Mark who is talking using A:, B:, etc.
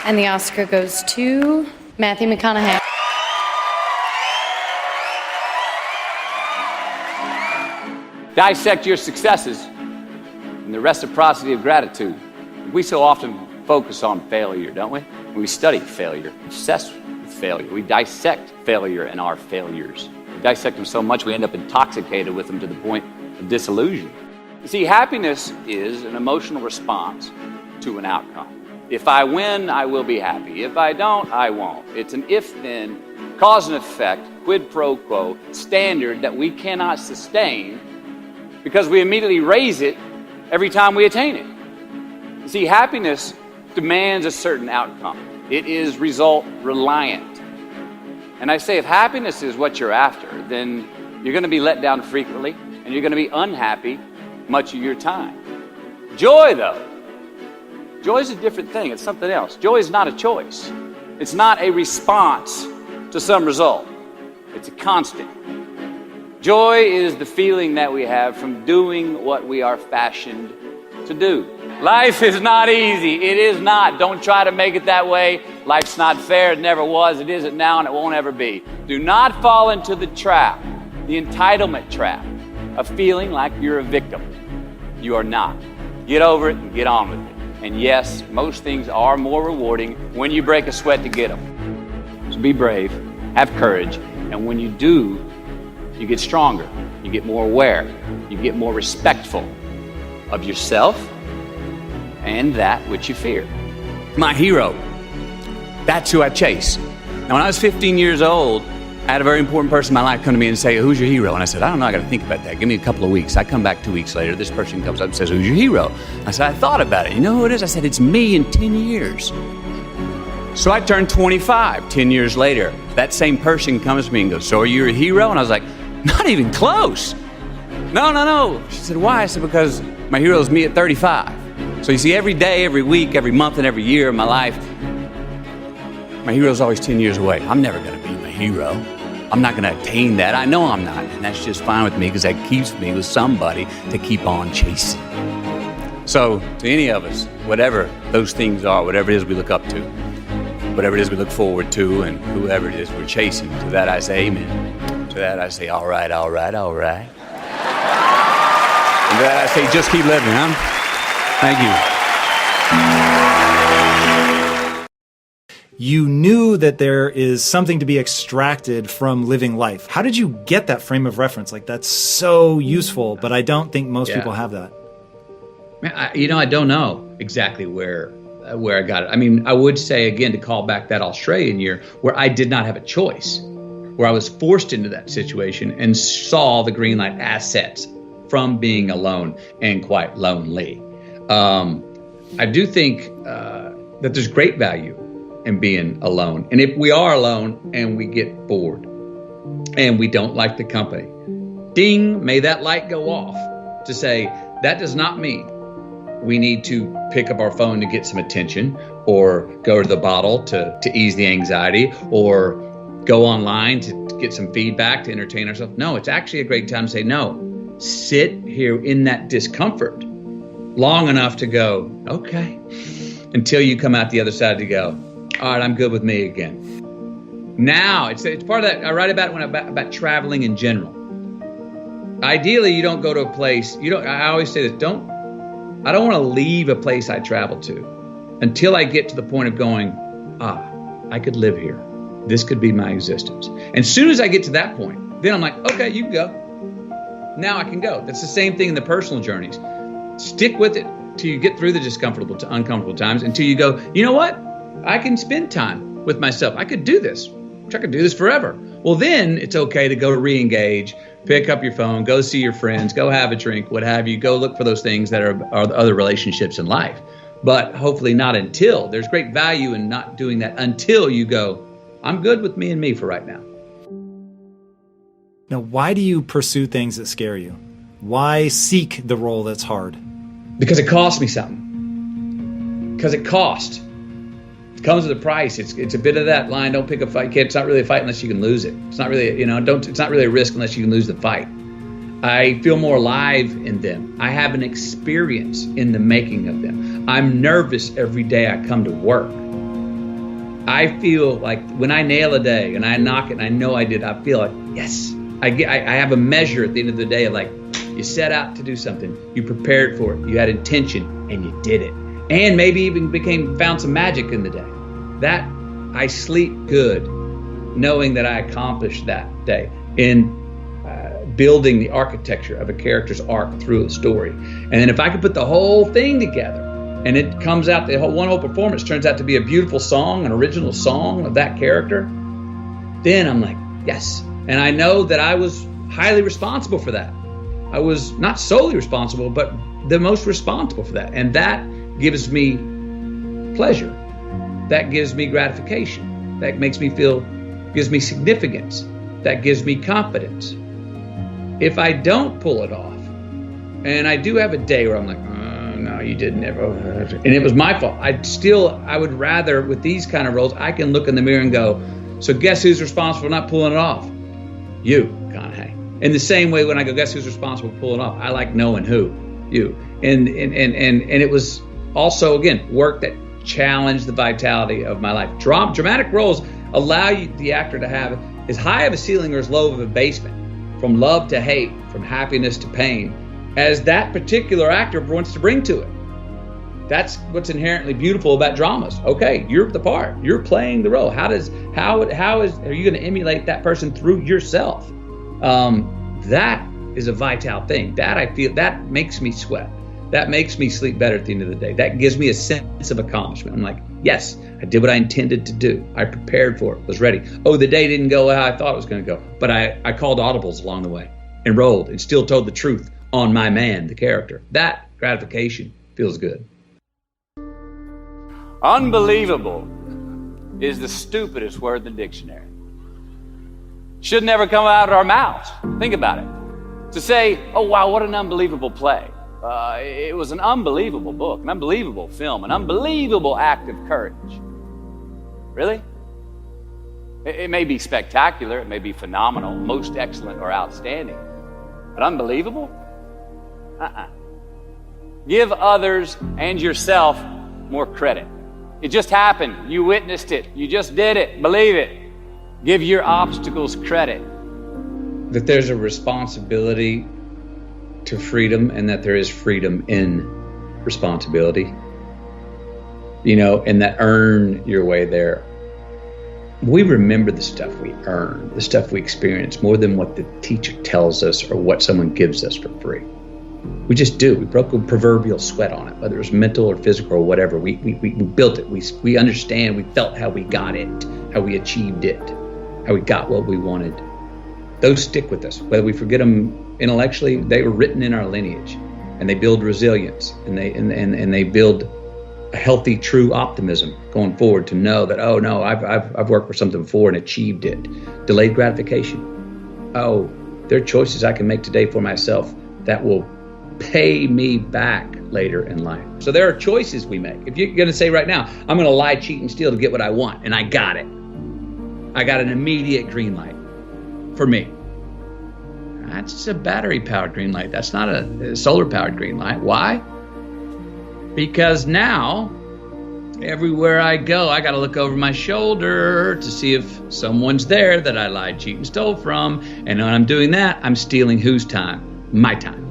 A: And the Oscar goes to Matthew McConaughey.
B: Dissect your successes in the reciprocity of gratitude. We so often focus on failure, don't we? We study failure, obsessed with failure. We dissect failure and our failures. We dissect them so much we end up intoxicated with them to the point of disillusion. You see, happiness is an emotional response to an outcome. If I win, I will be happy. If I don't, I won't. It's an if-then, cause and effect, quid pro quo standard that we cannot sustain because we immediately raise it every time we attain it. You see, happiness demands a certain outcome. It is result reliant. And I say if happiness is what you're after, then you're going to be let down frequently and you're going to be unhappy much of your time. Joy, though, joy is a different thing. It's something else. Joy is not a choice. It's not a response to some result. It's a constant. Joy is the feeling that we have from doing what we are fashioned to do. Life is not easy. It is not. Don't try to make it that way. Life's not fair. It never was. It isn't now, and it won't ever be. Do not fall into the trap, the entitlement trap, of feeling like you're a victim. You are not. Get over it and get on with it. And yes, most things are more rewarding when you break a sweat to get them. So be brave, have courage, and when you do, you get stronger, you get more aware, you get more respectful of yourself and that which you fear. My hero, that's who I chase. Now, when I was 15 years old, I had a very important person in my life come to me and say, who's your hero? And I said, I don't know, I got to think about that. Give me a couple of weeks. I come back 2 weeks later, this person comes up and says, who's your hero? I said, I thought about it. You know who it is? I said, it's me in 10 years. So I turned 25, 10 years later. That same person comes to me and goes, so are you a hero? And I was like, not even close. No. She said, why? I said, because my hero is me at 35. So you see, every day, every week, every month, and every year of my life, my hero is always 10 years away. I'm never going to be my hero. I'm not going to attain that. I know I'm not. And that's just fine with me because that keeps me with somebody to keep on chasing. So to any of us, whatever those things are, whatever it is we look up to, whatever it is we look forward to, and whoever it is we're chasing, to that I say amen. To that I say, all right. And to that I say, just keep living, huh? Thank you.
C: You knew that there is something to be extracted from living life. How did you get that frame of reference? Like, that's so useful, but I don't think most people have that.
D: Man, I don't know exactly where I got it. I mean, I would say, again, to call back that Australian year where I did not have a choice, where I was forced into that situation and saw the green light assets from being alone and quite lonely. I do think that there's great value in being alone. And if we are alone and we get bored and we don't like the company, ding, may that light go off to say that does not mean we need to pick up our phone to get some attention or go to the bottle to ease the anxiety or go online to get some feedback to entertain ourselves. No, it's actually a great time to say, no, sit here in that discomfort long enough to go, okay, until you come out the other side to go, all right, I'm good with me again. Now, it's part of that. I write about it about traveling in general. Ideally, you don't go to a place, I always say this, I don't want to leave a place I travel to until I get to the point of going, I could live here. This could be my existence. And as soon as I get to that point, then I'm like, okay, you can go. Now I can go. That's the same thing in the personal journeys. Stick with it till you get through the discomfortable to uncomfortable times, until you go, you know what? I can spend time with myself. I could do this. I could do this forever. Well, then it's okay to go re-engage, pick up your phone, go see your friends, go have a drink, what have you. Go look for those things that are the other relationships in life. But hopefully not until. There's great value in not doing that until you go, I'm good with me and me for right now.
C: Now, why do you pursue things that scare you? Why seek the role that's hard?
D: Because it costs me something. Because it costs. It comes with a price. It's a bit of that line, don't pick a fight, kid. It's not really a fight unless you can lose it. It's not really, it's not really a risk unless you can lose the fight. I feel more alive in them. I have an experience in the making of them. I'm nervous every day I come to work. I feel like when I nail a day and I knock it and I know I did, I feel like, yes, I have a measure at the end of the day of like, you set out to do something, you prepared for it, you had intention, and you did it. And maybe even found some magic in the day. That I sleep good knowing that I accomplished that day in building the architecture of a character's arc through a story. And then if I could put the whole thing together and it comes out, the whole performance turns out to be a beautiful song, an original song of that character, then I'm like, yes. And I know that I was highly responsible for that. I was not solely responsible, but the most responsible for that. And that gives me pleasure. That gives me gratification. That makes me feel, gives me significance. That gives me confidence. If I don't pull it off, and I do have a day where I'm like, oh, no, you didn't ever, and it was my fault. I would rather, with these kind of roles, I can look in the mirror and go, so guess who's responsible for not pulling it off? You, McConaughey. In the same way, when I go, guess who's responsible for pulling it off? I like knowing who, you. And it was also, again, work that challenged the vitality of my life. Dramatic roles allow you, the actor, to have as high of a ceiling or as low of a basement, from love to hate, from happiness to pain, as that particular actor wants to bring to it. That's what's inherently beautiful about dramas. Okay, you're the part, you're playing the role. Are you going to emulate that person through yourself? That is a vital thing. That I feel, that makes me sweat. That makes me sleep better at the end of the day. That gives me a sense of accomplishment. I'm like, yes, I did what I intended to do. I prepared for it, was ready. Oh, the day didn't go how I thought it was going to go. But I called audibles along the way and rolled and still told the truth on my man, the character. That gratification feels good.
B: Unbelievable is the stupidest word in the dictionary. Should never come out of our mouths. Think about it. To say, oh, wow, what an unbelievable play. It was an unbelievable book, an unbelievable film, an unbelievable act of courage. Really? It may be spectacular, it may be phenomenal, most excellent or outstanding, but unbelievable? Give others and yourself more credit. It just happened. You witnessed it. You just did it. Believe it. Give your obstacles credit.
D: That there's a responsibility to freedom, and that there is freedom in responsibility. You know, and that earn your way there. We remember the stuff we earn, the stuff we experience, more than what the teacher tells us or what someone gives us for free. We just do. We broke a proverbial sweat on it, whether it was mental or physical or whatever. We built it. We understand. We felt how we got it, how we achieved it, how we got what we wanted. Those stick with us. Whether we forget them intellectually, they were written in our lineage, and they build resilience, and they build a healthy, true optimism going forward to know that, oh no, I've worked for something before and achieved it. Delayed gratification. Oh, there are choices I can make today for myself that will pay me back later in life. So there are choices we make. If you're going to say right now, I'm going to lie, cheat, and steal to get what I want, and I got it. I got an immediate green light for me. That's a battery-powered green light. That's not a solar-powered green light. Why? Because now, everywhere I go, I got to look over my shoulder to see if someone's there that I lied, cheated, and stole from. And when I'm doing that, I'm stealing whose time? My time.